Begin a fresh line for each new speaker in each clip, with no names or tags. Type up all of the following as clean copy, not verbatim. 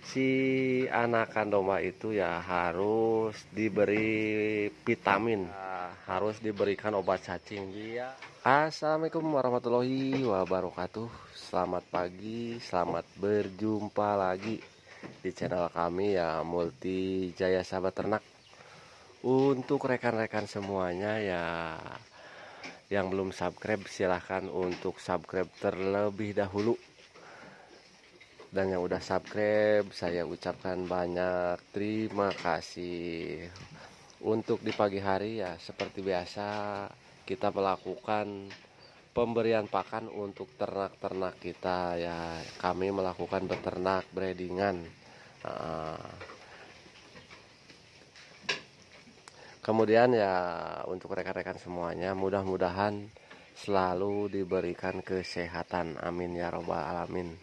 si anakan domba itu ya harus diberi vitamin, harus diberikan obat cacing dia. Assalamualaikum warahmatullahi wabarakatuh. Selamat pagi, selamat berjumpa lagi di channel kami ya, Multi Jaya Sahabat Ternak. Untuk rekan-rekan semuanya ya yang belum subscribe, silahkan untuk subscribe terlebih dahulu. Dan yang udah subscribe, saya ucapkan banyak terima kasih. Untuk di pagi hari ya seperti biasa kita melakukan pemberian pakan untuk ternak-ternak kita ya. Kami melakukan beternak breedingan. Kemudian ya untuk rekan-rekan semuanya, mudah-mudahan selalu diberikan kesehatan, amin ya robbal alamin.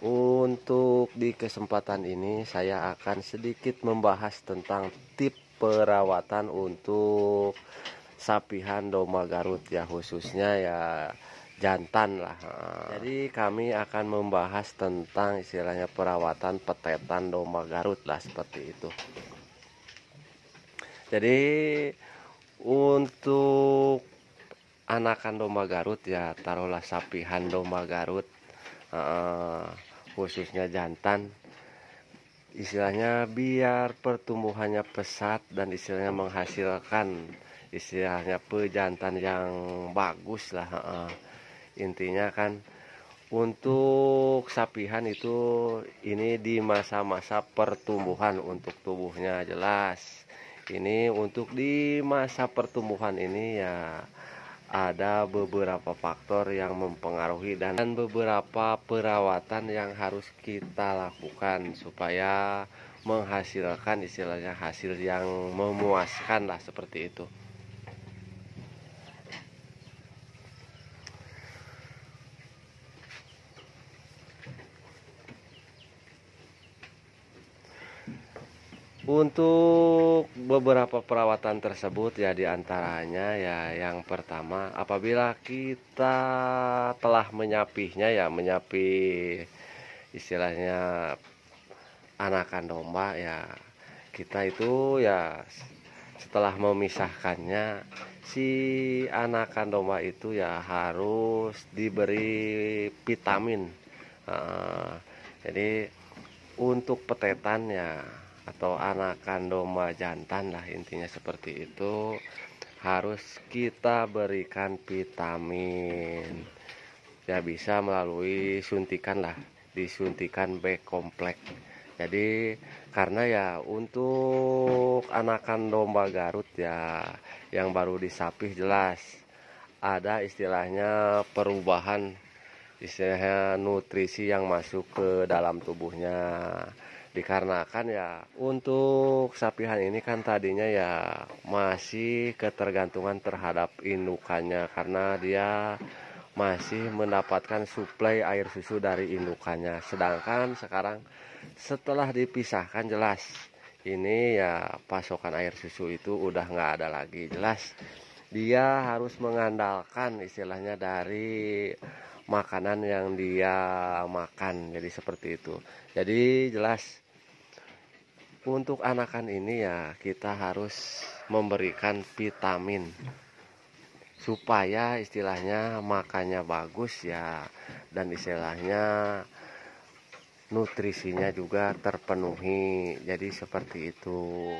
Untuk di kesempatan ini saya akan sedikit membahas tentang tip perawatan untuk sapihan domba Garut ya, khususnya ya jantan lah. Jadi kami akan membahas tentang istilahnya perawatan petetan domba Garut lah, seperti itu. Jadi untuk anakan domba Garut ya, taruhlah sapihan domba Garut, khususnya jantan, istilahnya biar pertumbuhannya pesat dan istilahnya menghasilkan istilahnya pejantan yang bagus lah. Intinya kan untuk sapihan itu ini di masa-masa pertumbuhan untuk tubuhnya jelas. Ini untuk di masa pertumbuhan ini ya ada beberapa faktor yang mempengaruhi dan beberapa perawatan yang harus kita lakukan supaya menghasilkan istilahnya hasil yang memuaskan lah, seperti itu. Untuk beberapa perawatan tersebut ya diantaranya ya yang pertama, apabila kita telah menyapihnya ya, menyapih istilahnya anakan domba ya, kita itu ya setelah memisahkannya, si anakan domba itu ya harus diberi vitamin. Jadi untuk petetan ya atau anakan domba jantan lah, intinya seperti itu, harus kita berikan vitamin ya, bisa melalui suntikan lah, disuntikan B kompleks. Jadi karena ya untuk anakan domba Garut ya yang baru disapih, jelas ada istilahnya perubahan istilahnya nutrisi yang masuk ke dalam tubuhnya. Dikarenakan ya untuk sapihan ini kan tadinya ya masih ketergantungan terhadap indukannya, karena dia masih mendapatkan suplai air susu dari indukannya. Sedangkan sekarang setelah dipisahkan, jelas ini ya pasokan air susu itu udah nggak ada lagi. Jelas dia harus mengandalkan istilahnya dari makanan yang dia makan, jadi seperti itu. Jadi jelas untuk anakan ini ya kita harus memberikan vitamin supaya istilahnya makannya bagus ya, dan istilahnya nutrisinya juga terpenuhi, jadi seperti itu.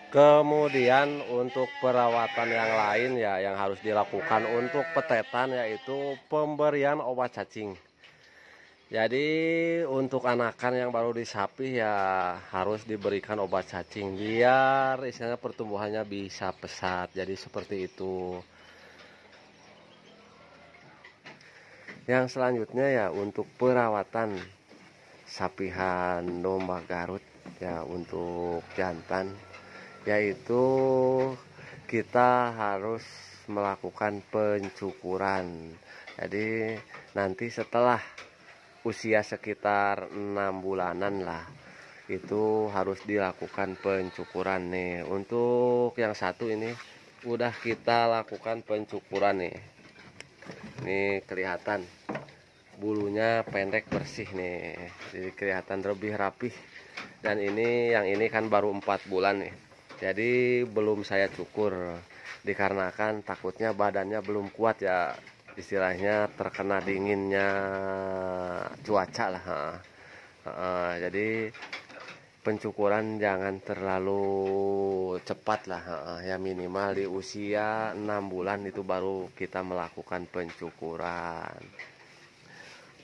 Kemudian untuk perawatan yang lain ya yang harus dilakukan untuk petetan yaitu pemberian obat cacing. Jadi untuk anakan yang baru disapih ya harus diberikan obat cacing biar istilahnya pertumbuhannya bisa pesat, jadi seperti itu. Yang selanjutnya ya untuk perawatan sapihan domba Garut ya untuk jantan, yaitu kita harus melakukan pencukuran. Jadi nanti setelah usia sekitar 6 bulanan lah, itu harus dilakukan pencukuran nih. Untuk yang satu ini udah kita lakukan pencukuran nih, ini kelihatan bulunya pendek bersih nih, jadi kelihatan lebih rapih. Dan ini yang ini kan baru 4 bulan nih, jadi belum saya cukur dikarenakan takutnya badannya belum kuat ya, istilahnya terkena dinginnya cuaca lah. Jadi pencukuran jangan terlalu cepat lah, ya minimal di usia 6 bulan itu baru kita melakukan pencukuran.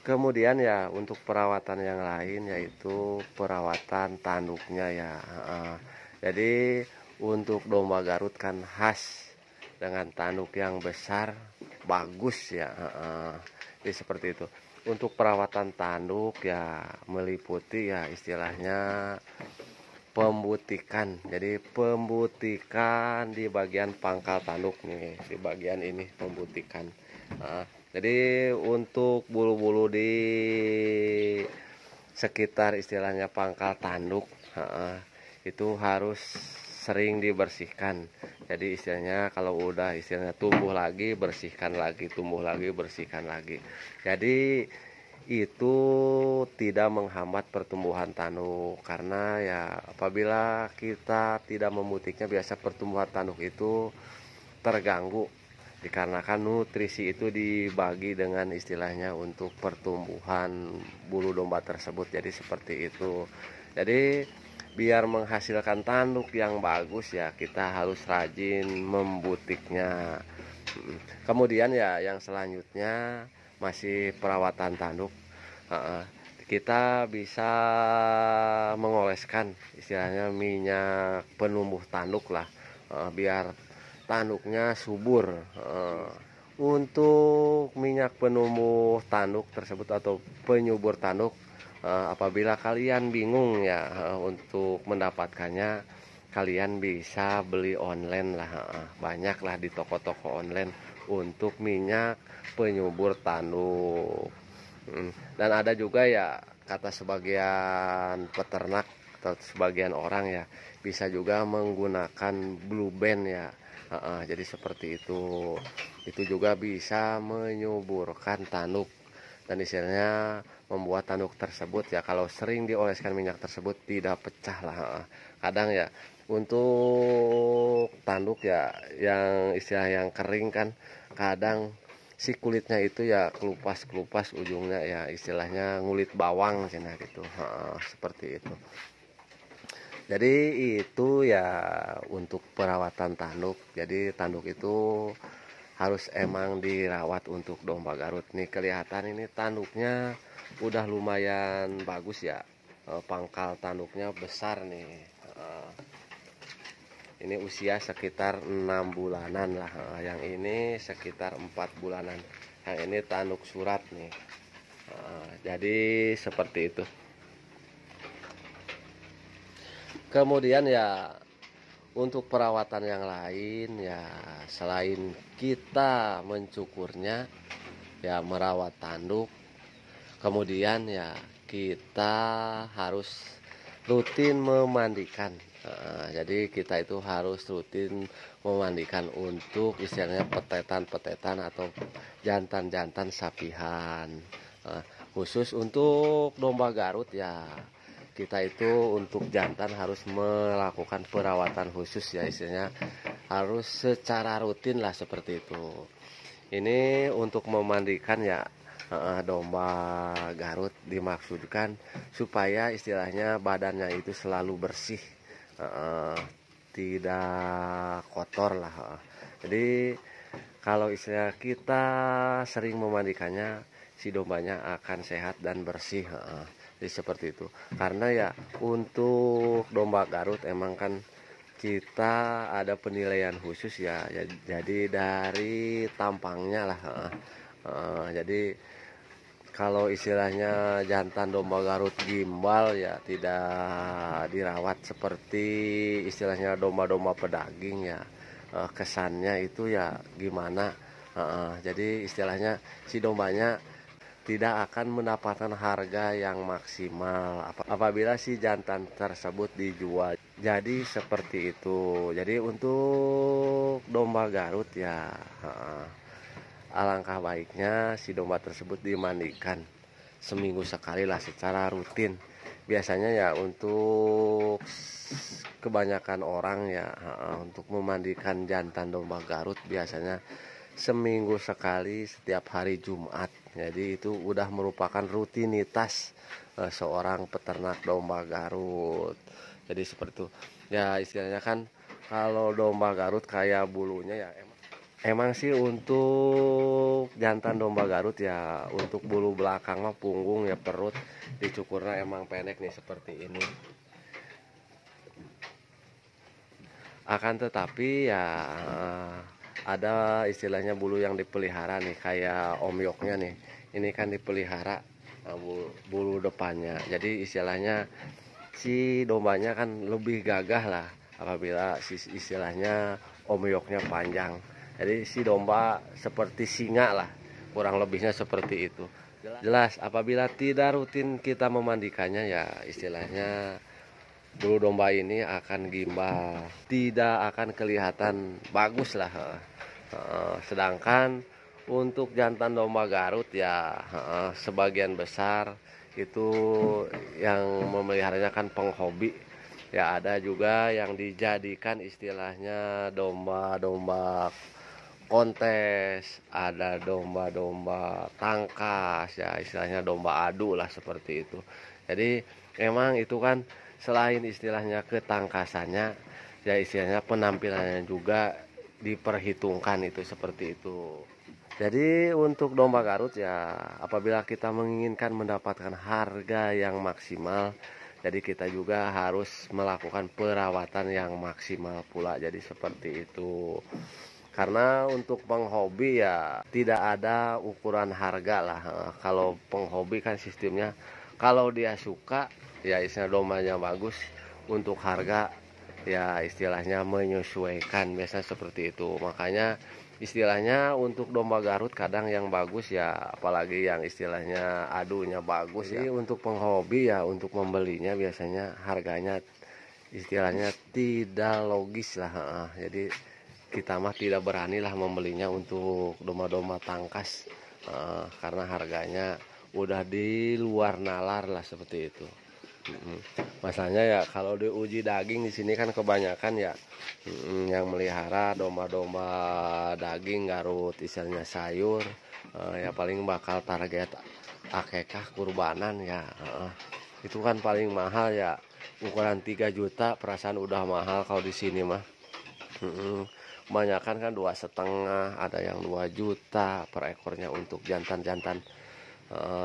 Kemudian ya untuk perawatan yang lain yaitu perawatan tanduknya ya. Jadi untuk domba Garut kan khas dengan tanduk yang besar bagus ya. Jadi seperti itu. Untuk perawatan tanduk ya meliputi ya istilahnya pembutikan. Jadi pembutikan di bagian pangkal tanduk nih, di bagian ini pembutikan. Jadi untuk bulu-bulu di sekitar istilahnya pangkal tanduk itu harus sering dibersihkan. Jadi istilahnya kalau udah istilahnya tumbuh lagi bersihkan lagi, tumbuh lagi bersihkan lagi. Jadi itu tidak menghambat pertumbuhan tanduk, karena ya apabila kita tidak memutiknya biasa pertumbuhan tanduk itu terganggu dikarenakan nutrisi itu dibagi dengan istilahnya untuk pertumbuhan bulu domba tersebut. Jadi seperti itu. Jadi biar menghasilkan tanduk yang bagus ya kita harus rajin membutiknya. Kemudian ya yang selanjutnya masih perawatan tanduk. Kita bisa mengoleskan istilahnya minyak penumbuh tanduk lah, biar tanduknya subur. Untuk minyak penumbuh tanduk tersebut atau penyubur tanduk, apabila kalian bingung ya untuk mendapatkannya, kalian bisa beli online lah. Banyaklah di toko-toko online untuk minyak penyubur tanduk. Dan ada juga ya kata sebagian peternak atau sebagian orang ya bisa juga menggunakan Blue Band ya. Jadi seperti itu juga bisa menyuburkan tanduk dan istilahnya membuat tanduk tersebut ya kalau sering dioleskan minyak tersebut tidak pecah lah. Kadang ya untuk tanduk ya yang istilah yang kering kan kadang si kulitnya itu ya kelupas ujungnya ya istilahnya ngulit bawang cina gitu. Seperti itu. Jadi itu ya untuk perawatan tanduk. Jadi tanduk itu harus emang dirawat untuk domba Garut. Nih kelihatan ini tanduknya udah lumayan bagus ya. Pangkal tanduknya besar nih. Ini usia sekitar 6 bulanan lah. Yang ini sekitar 4 bulanan. Yang ini tanduk surat nih. Jadi seperti itu. Kemudian ya untuk perawatan yang lain ya selain kita mencukurnya ya merawat tanduk, kemudian ya kita harus rutin memandikan. Jadi kita itu harus rutin memandikan untuk istilahnya petetan-petetan atau jantan-jantan sapihan. Khusus untuk domba Garut ya kita itu untuk jantan harus melakukan perawatan khusus ya istilahnya harus secara rutin lah seperti itu. Ini untuk memandikan ya domba Garut dimaksudkan supaya istilahnya badannya itu selalu bersih, tidak kotor lah. Jadi kalau istilah kita sering memandikannya si dombanya akan sehat dan bersih. Jadi seperti itu. Karena ya untuk domba Garut emang kan kita ada penilaian khusus ya. Jadi dari tampangnya lah. Jadi kalau istilahnya jantan domba Garut gimbal ya tidak dirawat seperti istilahnya domba-domba pedaging ya. Kesannya itu ya gimana. Jadi istilahnya si dombanya tidak akan mendapatkan harga yang maksimal apabila si jantan tersebut dijual. Jadi seperti itu. Jadi untuk domba Garut ya alangkah baiknya si domba tersebut dimandikan seminggu sekali lah secara rutin. Biasanya ya untuk kebanyakan orang ya untuk memandikan jantan domba Garut biasanya seminggu sekali setiap hari Jumat. Jadi itu udah merupakan rutinitas seorang peternak domba Garut. Jadi seperti itu. Ya istilahnya kan kalau domba Garut kayak bulunya ya emang sih untuk jantan domba Garut ya untuk bulu belakang mah punggung ya perut dicukurnya emang pendek nih seperti ini. Akan tetapi ya ada istilahnya bulu yang dipelihara nih kayak omyoknya nih. Ini kan dipelihara bulu depannya. Jadi istilahnya si dombanya kan lebih gagah lah apabila istilahnya omyoknya panjang. Jadi si domba seperti singa lah, kurang lebihnya seperti itu. Jelas apabila tidak rutin kita memandikannya ya istilahnya bulu domba ini akan gimbal, tidak akan kelihatan bagus lah. Sedangkan untuk jantan domba Garut ya sebagian besar itu yang memeliharanya kan penghobi. Ya ada juga yang dijadikan istilahnya domba-domba kontes, ada domba-domba tangkas ya istilahnya domba adu lah seperti itu. Jadi memang itu kan selain istilahnya ketangkasannya ya istilahnya penampilannya juga diperhitungkan itu seperti itu. Jadi untuk domba Garut ya apabila kita menginginkan mendapatkan harga yang maksimal, jadi kita juga harus melakukan perawatan yang maksimal pula. Jadi seperti itu. Karena untuk penghobi ya tidak ada ukuran harga lah. Kalau penghobi kan sistemnya kalau dia suka ya istilah dombanya bagus, untuk harga ya istilahnya menyesuaikan biasanya seperti itu. Makanya istilahnya untuk domba Garut kadang yang bagus ya apalagi yang istilahnya adunya bagus ya. Jadi untuk penghobi ya untuk membelinya biasanya harganya istilahnya tidak logis lah. Jadi kita mah tidak berani lah membelinya untuk domba-domba tangkas karena harganya udah di luar nalar lah seperti itu. Masalahnya ya kalau diuji daging di sini kan kebanyakan ya yang melihara domba-domba daging Garut istilahnya sayur ya paling bakal target akekah kurbanan ya itu kan paling mahal ya ukuran 3 juta perasaan udah mahal kalau di sini mah. Kebanyakan kan 2,5 ada yang 2 juta per ekornya untuk jantan-jantan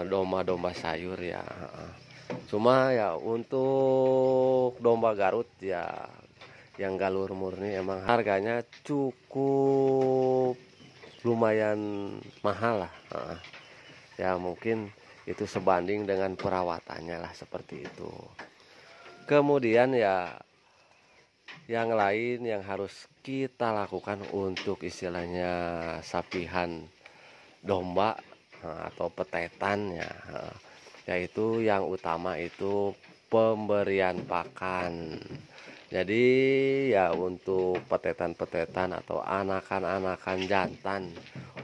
domba-domba sayur ya. Cuma ya untuk domba Garut ya yang galur murni emang harganya cukup lumayan mahal lah. Ya mungkin itu sebanding dengan perawatannya lah seperti itu. Kemudian ya yang lain yang harus kita lakukan untuk istilahnya sapihan domba atau petetan ya yaitu yang utama itu pemberian pakan. Jadi ya untuk petetan-petetan atau anakan-anakan jantan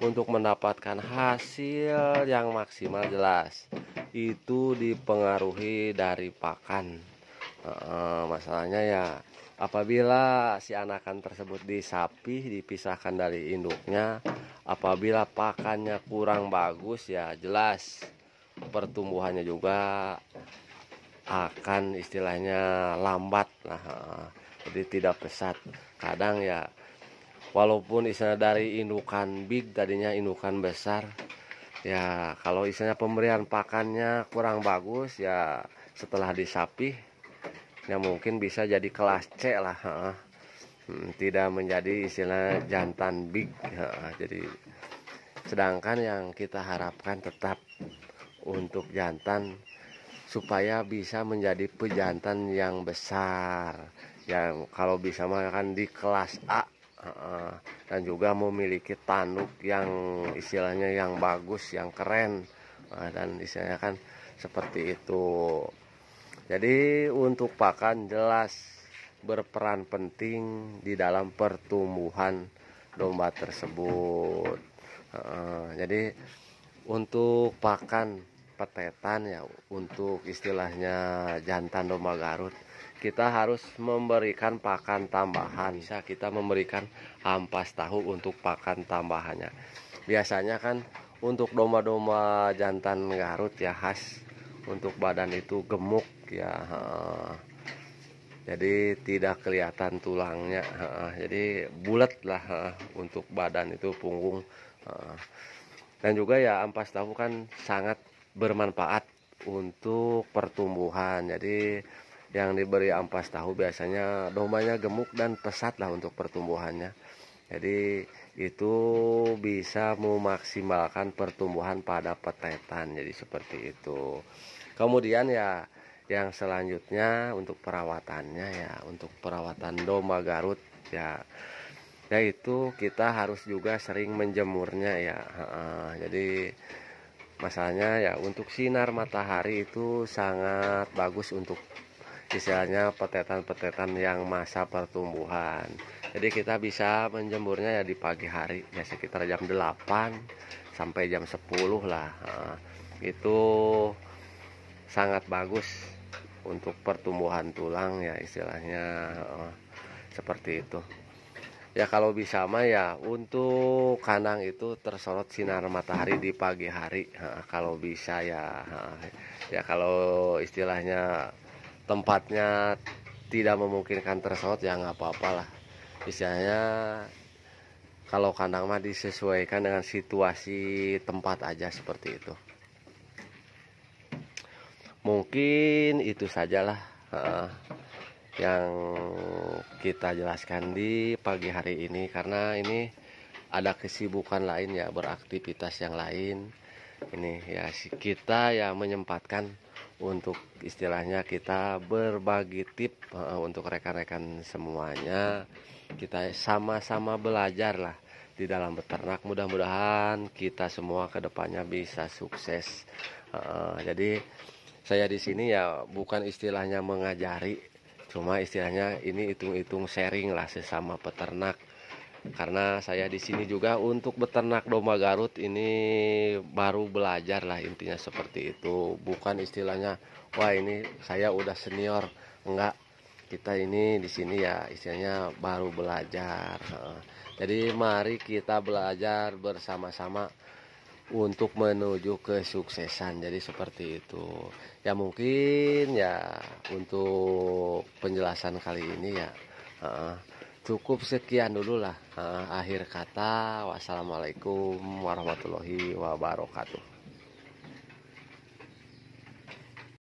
untuk mendapatkan hasil yang maksimal jelas itu dipengaruhi dari pakan. Masalahnya ya apabila si anakan tersebut disapi dipisahkan dari induknya, apabila pakannya kurang bagus ya jelas pertumbuhannya juga akan istilahnya lambat lah, jadi tidak pesat. Kadang ya walaupun istilah dari indukan big tadinya indukan besar ya kalau istilahnya pemberian pakannya kurang bagus ya setelah disapih ya mungkin bisa jadi kelas C lah, tidak menjadi istilah jantan big. Jadi sedangkan yang kita harapkan tetap untuk jantan supaya bisa menjadi pejantan yang besar yang kalau bisa makan di kelas A dan juga memiliki tanduk yang istilahnya yang bagus yang keren dan istilahnya kan seperti itu. Jadi untuk pakan jelas berperan penting di dalam pertumbuhan domba tersebut. Jadi untuk pakan petetan ya, untuk istilahnya jantan domba Garut, kita harus memberikan pakan tambahan. Bisa kita memberikan ampas tahu untuk pakan tambahannya. Biasanya kan untuk domba-domba jantan Garut ya khas untuk badan itu gemuk ya, jadi tidak kelihatan tulangnya, jadi bulat lah untuk badan itu, punggung. Dan juga ya ampas tahu kan sangat bermanfaat untuk pertumbuhan. Jadi yang diberi ampas tahu biasanya dombanya gemuk dan pesat lah untuk pertumbuhannya. Jadi itu bisa memaksimalkan pertumbuhan pada petetan. Jadi seperti itu. Kemudian ya yang selanjutnya untuk perawatannya ya, untuk perawatan domba Garut ya, yaitu kita harus juga sering menjemurnya ya. Jadi masalahnya ya untuk sinar matahari itu sangat bagus untuk istilahnya petetan-petetan yang masa pertumbuhan. Jadi kita bisa menjemurnya ya di pagi hari ya, sekitar jam 8 sampai jam 10 lah. Itu sangat bagus untuk pertumbuhan tulang ya istilahnya, seperti itu. Ya kalau bisa mah ya untuk kandang itu tersorot sinar matahari di pagi hari, kalau bisa ya. Ya kalau istilahnya tempatnya tidak memungkinkan tersorot ya nggak apa-apa lah. Istilahnya kalau kandang mah disesuaikan dengan situasi tempat aja, seperti itu. Mungkin itu sajalah yang kita jelaskan di pagi hari ini, karena ini ada kesibukan lain ya, beraktivitas yang lain. Ini ya kita ya menyempatkan untuk istilahnya kita berbagi tips untuk rekan-rekan semuanya. Kita sama-sama belajar lah di dalam beternak. Mudah-mudahan kita semua kedepannya bisa sukses. Jadi saya di sini ya bukan istilahnya mengajari, cuma istilahnya ini hitung-hitung sharing lah sesama peternak. Karena saya di sini juga untuk beternak domba Garut ini baru belajar lah, intinya seperti itu. Bukan istilahnya wah ini saya udah senior, enggak. Kita ini di sini ya istilahnya baru belajar. Jadi mari kita belajar bersama-sama untuk menuju kesuksesan. Jadi seperti itu ya. Mungkin ya untuk penjelasan kali ini ya cukup sekian dulu lah. Akhir kata, wassalamualaikum warahmatullahi wabarakatuh.